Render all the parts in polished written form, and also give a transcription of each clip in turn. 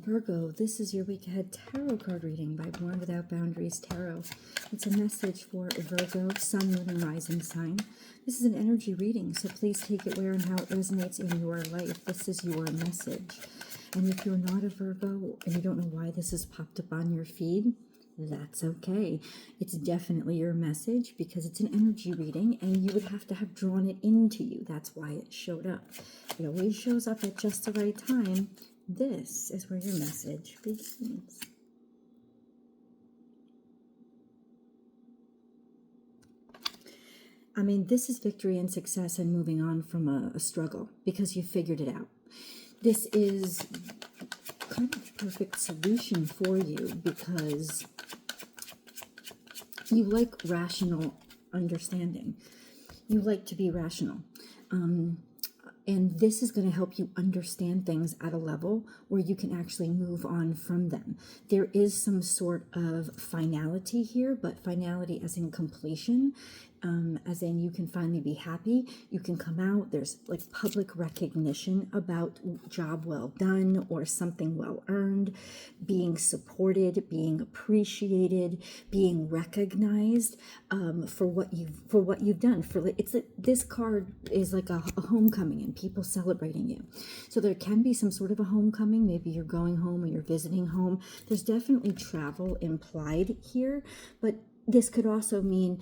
Virgo, this is your week ahead tarot card reading by Born Without Boundaries Tarot. It's a message for Virgo, Sun, Moon, and Rising sign. This is an energy reading, so please take it where and how it resonates in your life. This is your message. And if you're not a Virgo and you don't know why this has popped up on your feed, that's okay. It's definitely your message because it's an energy reading and you would have to have drawn it into you. That's why it showed up. It always shows up at just the right time. This is where your message begins. I mean, this is victory and success and moving on from a struggle because you figured it out. This is kind of a perfect solution for you because you like rational understanding. You like to be rational. And this is going to help you understand things at a level where you can actually move on from them. There is some sort of finality here, but finality as in completion, as in you can finally be happy. You can come out. There's like public recognition about job well done or something well earned, being supported, being appreciated, being recognized for what you've done. This card is like a homecoming and people celebrating you. So there can be some sort of a homecoming. Maybe you're going home or you're visiting home. There's definitely travel implied here, but this could also mean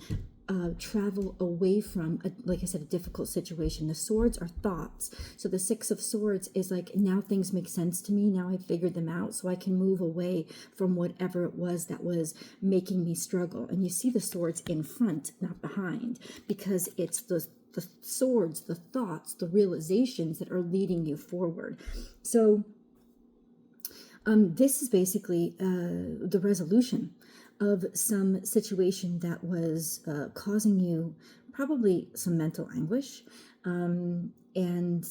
travel away from, like I said, a difficult situation. The swords are thoughts. So the Six of Swords is like, now things make sense to me. Now I figured them out so I can move away from whatever it was that was making me struggle. And you see the swords in front, not behind, because it's the swords, the thoughts, the realizations that are leading you forward. So this is basically the resolution of some situation that was causing you probably some mental anguish and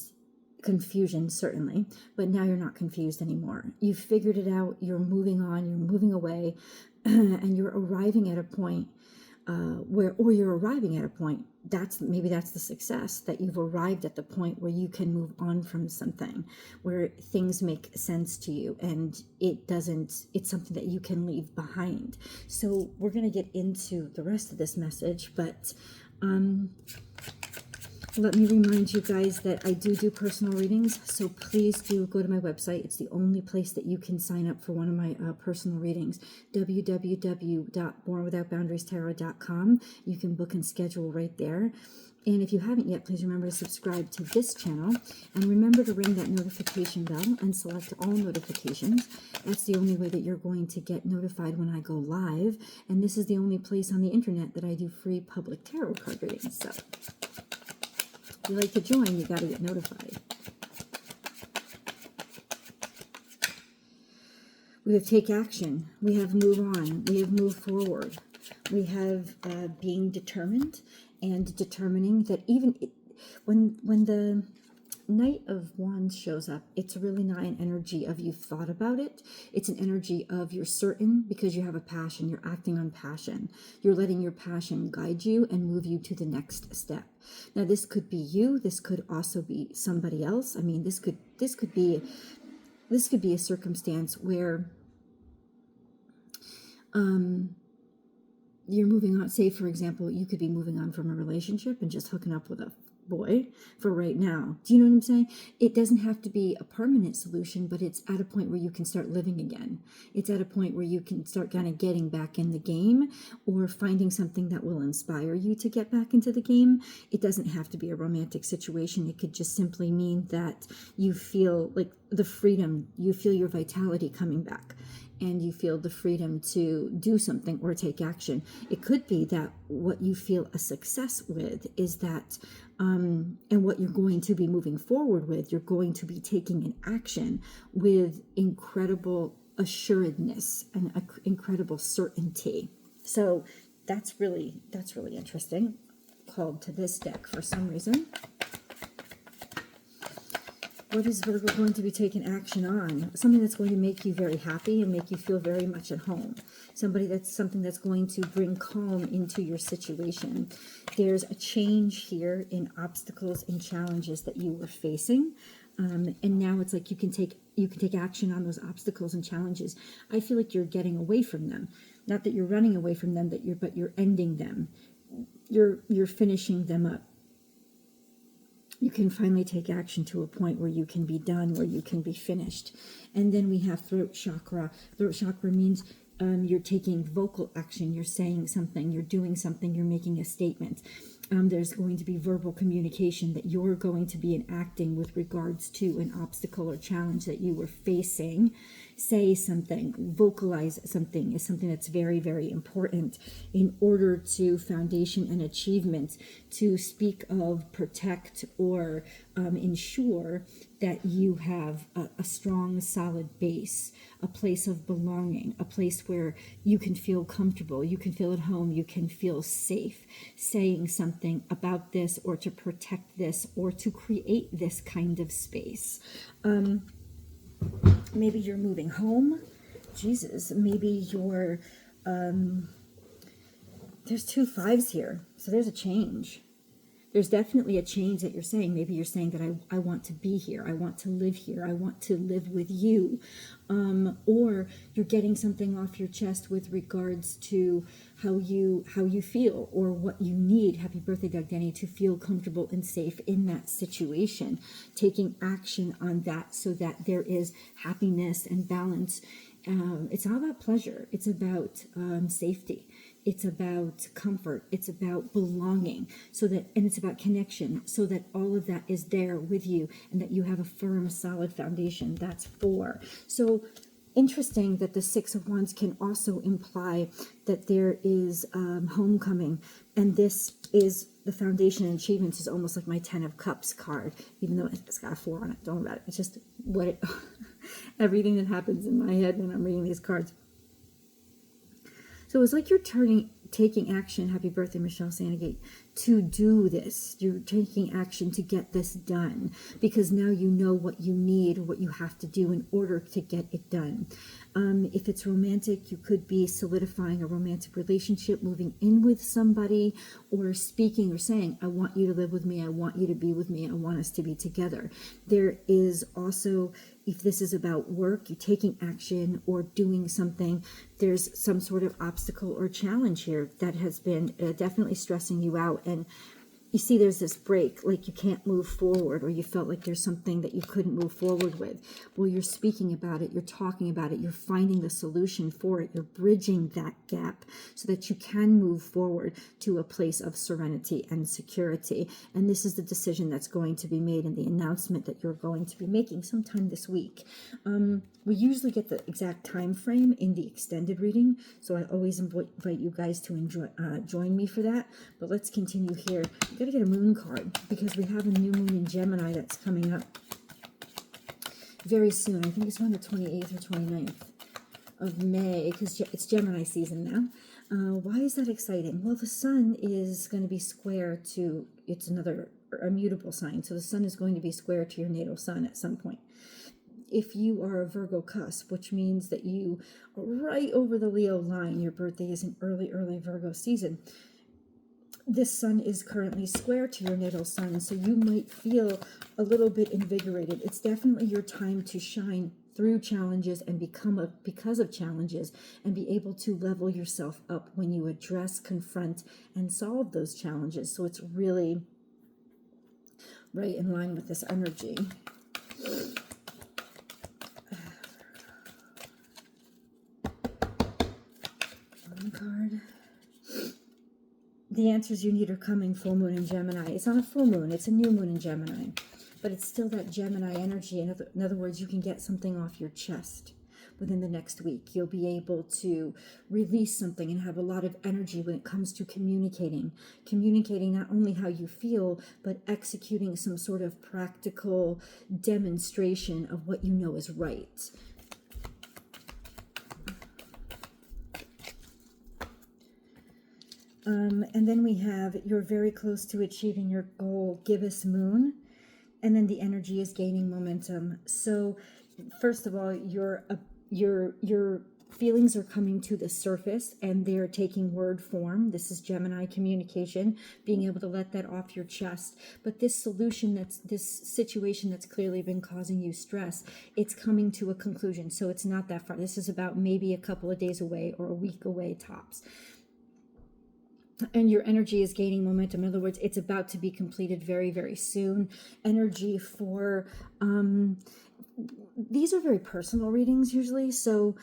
confusion, certainly, but now you're not confused anymore. You've figured it out, you're moving on, you're moving away, and you're arriving at a point that's the success, that you've arrived at the point where you can move on from something, where things make sense to you and it's something that you can leave behind. So we're going to get into the rest of this message, but let me remind you guys that I do personal readings, so please do go to my website. It's the only place that you can sign up for one of my personal readings, www.bornwithoutboundariestarot.com. You can book and schedule right there. And if you haven't yet, please remember to subscribe to this channel and remember to ring that notification bell and select all notifications. That's the only way that you're going to get notified when I go live. And this is the only place on the internet that I do free public tarot card readings. So if you like to join, you got to get notified. We have take action. We have move on. We have move forward. We have being determined and determining that even when the Knight of Wands shows up, it's really not an energy of you've thought about it. It's an energy of you're certain because you have a passion. You're acting on passion. You're letting your passion guide you and move you to the next step. Now, this could be you. This could also be somebody else. I mean, this could be a circumstance where you're moving on. Say, for example, you could be moving on from a relationship and just hooking up with a boy for right now. Do you know what I'm saying? It doesn't have to be a permanent solution, but it's at a point where you can start living again. It's at a point where you can start kind of getting back in the game or finding something that will inspire you to get back into the game. It doesn't have to be a romantic situation. It could just simply mean that you feel like the freedom, you feel your vitality coming back, and you feel the freedom to do something or take action. It could be that what you feel a success with is that, and what you're going to be moving forward with, you're going to be taking an action with incredible assuredness and incredible certainty. So that's really interesting. Called to this deck for some reason. What is Virgo going to be taking action on? Something that's going to make you very happy and make you feel very much at home. Something that's going to bring calm into your situation. There's a change here in obstacles and challenges that you were facing. And now it's like you can take action on those obstacles and challenges. I feel like you're getting away from them. Not that you're running away from them, but you're ending them. You're finishing them up. You can finally take action to a point where you can be done, where you can be finished. And then we have throat chakra. Throat chakra means you're taking vocal action. You're saying something, you're doing something, you're making a statement. There's going to be verbal communication that you're going to be enacting with regards to an obstacle or challenge that you were facing. Say something, vocalize something is something that's very, very important in order to foundation and achievement, to speak of, protect, or ensure that you have a strong, solid base, a place of belonging, a place where you can feel comfortable, you can feel at home, you can feel safe, saying something about this or to protect this or to create this kind of space. Maybe you're moving home. Jesus, maybe you're, there's 2 5s here. So there's a change. There's definitely a change that you're saying. Maybe you're saying that I want to be here. I want to live here. I want to live with you. Or you're getting something off your chest with regards to how you feel or what you need. Happy birthday, Doug Denny, to feel comfortable and safe in that situation. Taking action on that so that there is happiness and balance. It's not about pleasure. It's about safety. It's about comfort. It's about belonging, and it's about connection, so that all of that is there with you and that you have a firm, solid foundation. That's 4. So interesting that the 6 of Wands can also imply that there is homecoming, and this is the foundation and achievements is almost like my 10 of Cups card, even though it's got a 4 on it. Don't worry about it. It's just everything that happens in my head when I'm reading these cards. So it's like you're taking action, happy birthday, Michelle Sandegate, to do this. You're taking action to get this done because now you know what you need or what you have to do in order to get it done. If it's romantic, you could be solidifying a romantic relationship, moving in with somebody, or speaking or saying, I want you to live with me, I want you to be with me, I want us to be together. There is also, if this is about work, you're taking action or doing something, there's some sort of obstacle or challenge here that has been definitely stressing you out. And you see there's this break, like you can't move forward, or you felt like there's something that you couldn't move forward with. Well, you're speaking about it, you're talking about it, you're finding the solution for it, you're bridging that gap so that you can move forward to a place of serenity and security. And this is the decision that's going to be made and the announcement that you're going to be making sometime this week. We usually get the exact time frame in the extended reading, so I always invite you guys to join me for that. But let's continue here. We've got to get a moon card because we have a new moon in Gemini that's coming up very soon. I think it's around the 28th or 29th of May because it's Gemini season now. Why is that exciting? Well, the sun is going to be square to, it's another immutable sign, so the sun is going to be square to your natal sun at some point. If you are a Virgo cusp, which means that you are right over the Leo line, your birthday is an early Virgo season. This sun is currently square to your natal sun, so you might feel a little bit invigorated. It's definitely your time to shine through challenges and because of challenges, and be able to level yourself up when you address, confront, and solve those challenges. So it's really right in line with this energy. One card. The answers you need are coming. Full moon in Gemini. It's not a full moon. It's a new moon in Gemini. But it's still that Gemini energy. In other words, you can get something off your chest within the next week. You'll be able to release something and have a lot of energy when it comes to communicating. Communicating not only how you feel, but executing some sort of practical demonstration of what you know is right. And then we have, you're very close to achieving your goal, gibbous moon. And then the energy is gaining momentum. So first of all, you're feelings are coming to the surface and they're taking word form. This is Gemini communication, being able to let that off your chest. But this situation that's clearly been causing you stress, it's coming to a conclusion. So it's not that far. This is about maybe a couple of days away or a week away tops. And your energy is gaining momentum. In other words, it's about to be completed very, very soon. Energy for, these are very personal readings usually. So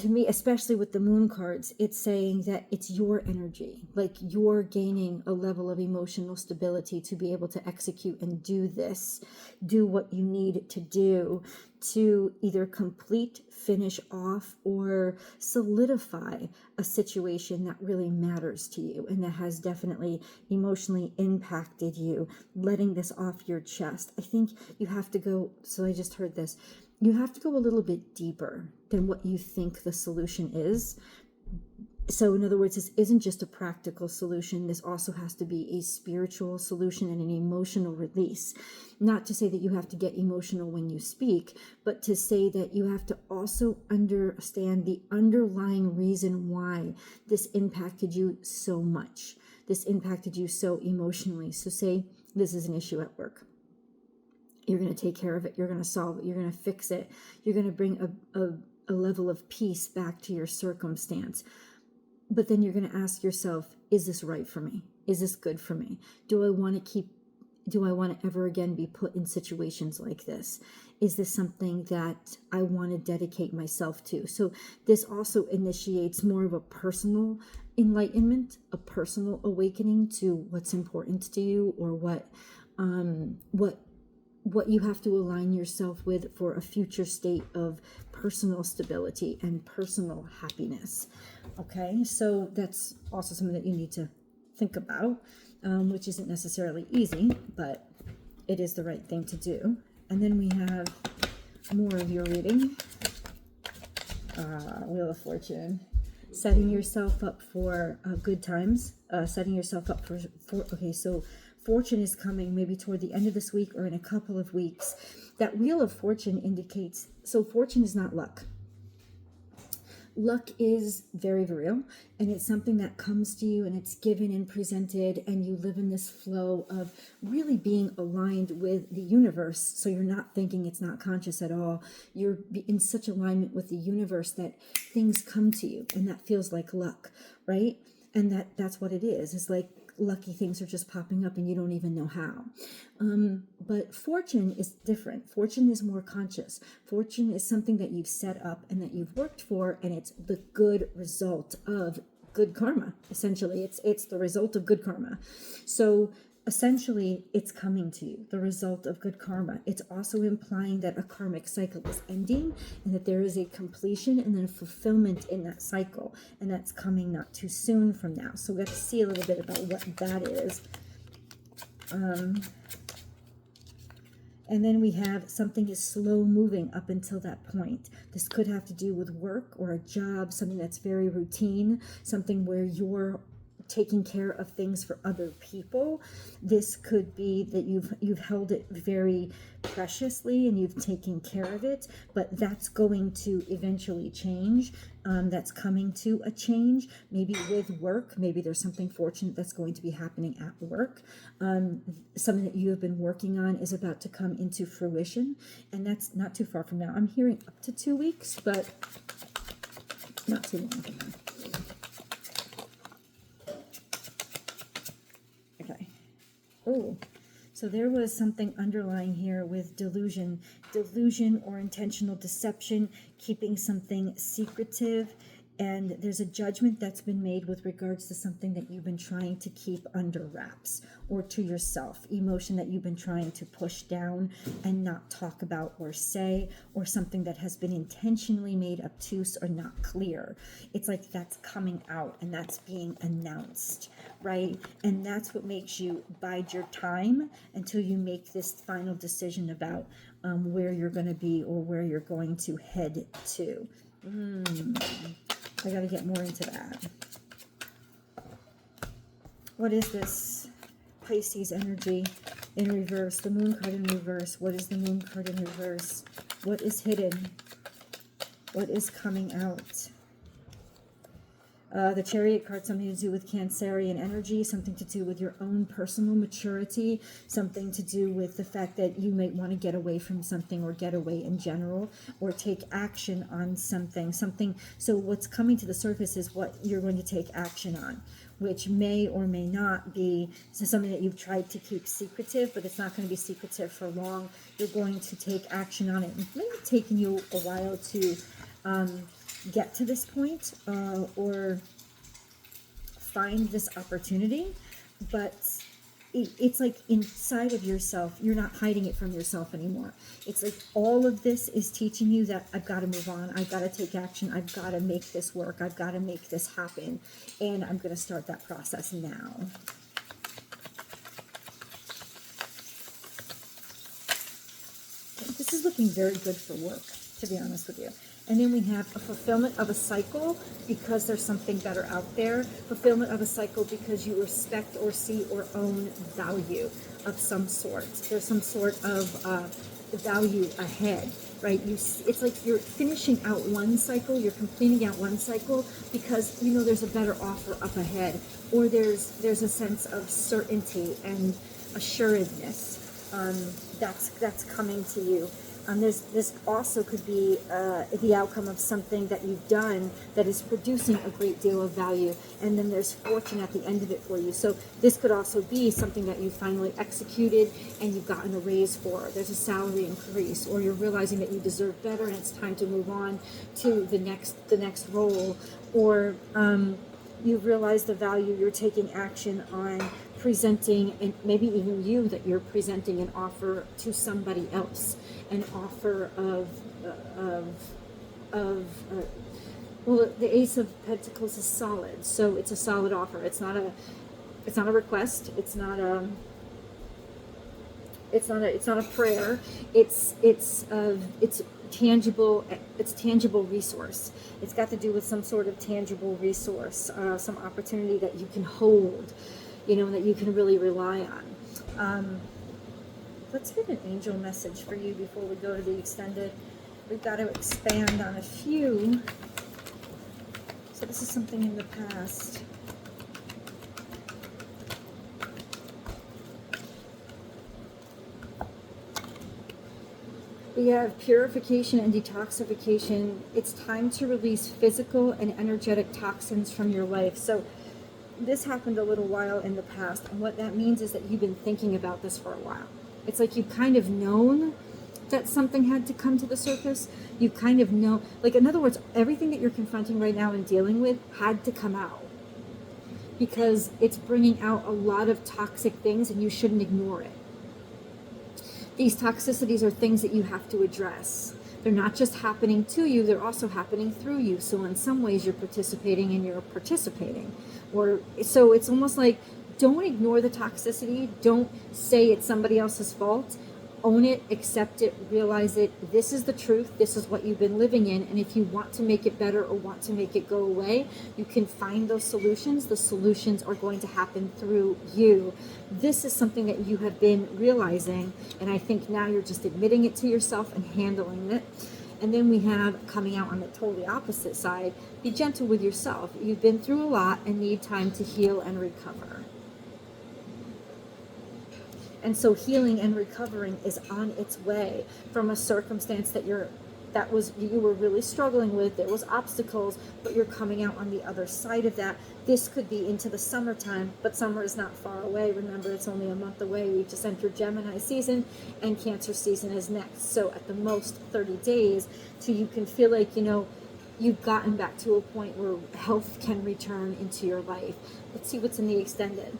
to me, especially with the moon cards, it's saying that it's your energy, like you're gaining a level of emotional stability to be able to execute and do what you need to do to either complete, finish off, or solidify a situation that really matters to you and that has definitely emotionally impacted you, letting this off your chest. I think you have to go, so I just heard this, you have to go a little bit deeper than what you think the solution is. So in other words, this isn't just a practical solution. This also has to be a spiritual solution and an emotional release. Not to say that you have to get emotional when you speak, but to say that you have to also understand the underlying reason why this impacted you so much. This impacted you so emotionally. So say this is an issue at work. You're going to take care of it. You're going to solve it. You're going to fix it. You're going to bring a level of peace back to your circumstance. But then you're going to ask yourself, is this right for me? Is this good for me? Do I want to ever again be put in situations like this? Is this something that I want to dedicate myself to? So this also initiates more of a personal enlightenment, a personal awakening to what's important to you, or what you have to align yourself with for a future state of personal stability and personal happiness. Okay, so that's also something that you need to think about, which isn't necessarily easy, but it is the right thing to do. And then we have more of your reading. Wheel of Fortune. Setting yourself up for good times. Setting yourself up for okay, so Fortune is coming maybe toward the end of this week or in a couple of weeks. That Wheel of Fortune indicates, so fortune is not luck. Luck is very real, and it's something that comes to you and it's given and presented, and you live in this flow of really being aligned with the universe. So you're not thinking, it's not conscious at all. You're in such alignment with the universe that things come to you, and that feels like luck, right? And that's what it is. It's like lucky things are just popping up and you don't even know how. But fortune is different. Fortune is more conscious. Fortune is something that you've set up and that you've worked for, and it's the good result of good karma. Essentially, it's the result of good karma. So essentially, it's coming to you, the result of good karma. It's also implying that a karmic cycle is ending and that there is a completion and then a fulfillment in that cycle. And that's coming not too soon from now. So we have to see a little bit about what that is. And then we have something is slow moving up until that point. This could have to do with work or a job, something that's very routine, something where you're taking care of things for other people. This could be that you've held it very preciously and you've taken care of it, but that's going to eventually change. That's coming to a change, maybe with work. Maybe there's something fortunate that's going to be happening at work. Something that you have been working on is about to come into fruition, and that's not too far from now. I'm hearing up to 2 weeks, but not too long from now. Oh, so there was something underlying here with delusion or intentional deception, keeping something secretive, and there's a judgment that's been made with regards to something that you've been trying to keep under wraps or to yourself, emotion that you've been trying to push down and not talk about or say, or something that has been intentionally made obtuse or not clear. It's like that's coming out and that's being announced, right? And that's what makes you bide your time until you make this final decision about where you're going to be or where you're going to head to. I got to get more into that. What is this Pisces energy in reverse? The moon card in reverse. What is the moon card in reverse? What is hidden? What is coming out? The Chariot card, something to do with Cancerian energy, something to do with your own personal maturity, something to do with the fact that you might want to get away from something, or get away in general, or take action on something. So what's coming to the surface is what you're going to take action on, which may or may not be something that you've tried to keep secretive, but it's not going to be secretive for long. You're going to take action on it. It may have taken you a while to get to this point, or find this opportunity, but it's like inside of yourself. You're not hiding it from yourself anymore. It's like all of this is teaching you that I've got to move on, I've got to take action, I've got to make this work, I've got to make this happen, and I'm going to start that process now. This is looking very good for work, to be honest with you. And then we have a fulfillment of a cycle because there's something better out there. Fulfillment of a cycle because you respect or see or own value of some sort. There's some sort of value ahead, right? It's like you're finishing out one cycle, you're completing out one cycle because you know there's a better offer up ahead, or there's a sense of certainty and assuredness that's coming to you. This also could be the outcome of something that you've done that is producing a great deal of value, and then there's fortune at the end of it for you. So this could also be something that you finally executed and you've gotten a raise for. There's a salary increase, or you're realizing that you deserve better and it's time to move on to the next role, or you've realized the value, you're taking action on presenting, and maybe even you, that you're presenting an offer to somebody else, an offer well, the Ace of Pentacles is solid, so it's a solid offer. It's not a request. It's not a prayer. It's tangible. It's tangible resource. It's got to do with some sort of tangible resource, some opportunity that you can hold, that you can really rely on. Let's get an angel message for you before we go to the extended. We've got to expand on a few. So this is something in the past. We have purification and detoxification. It's time to release physical and energetic toxins from your life. So this happened a little while in the past, and what that means is that you've been thinking about this for a while. It's like you've kind of known that something had to come to the surface. You kind of know, like, in other words, everything that you're confronting right now and dealing with had to come out because it's bringing out a lot of toxic things, and you shouldn't ignore it. These toxicities are things that you have to address. They're not just happening to you, they're also happening through you. So in some ways you're participating and you're participating. So it's almost like, don't ignore the toxicity. Don't say it's somebody else's fault. Own it, accept it, realize it. This is the truth. This is what you've been living in. And if you want to make it better or want to make it go away, you can find those solutions. The solutions are going to happen through you. This is something that you have been realizing. And I think now you're just admitting it to yourself and handling it. And then we have, coming out on the totally opposite side, be gentle with yourself. You've been through a lot and need time to heal and recover. And so healing and recovering is on its way from a circumstance that you were really struggling with. There was obstacles, but you're coming out on the other side of that. This could be into the summertime, but summer is not far away. Remember, it's only a month away. We just entered Gemini season, and Cancer season is next. So at the most 30 days till you can feel like, you've gotten back to a point where health can return into your life. Let's see what's in the extended.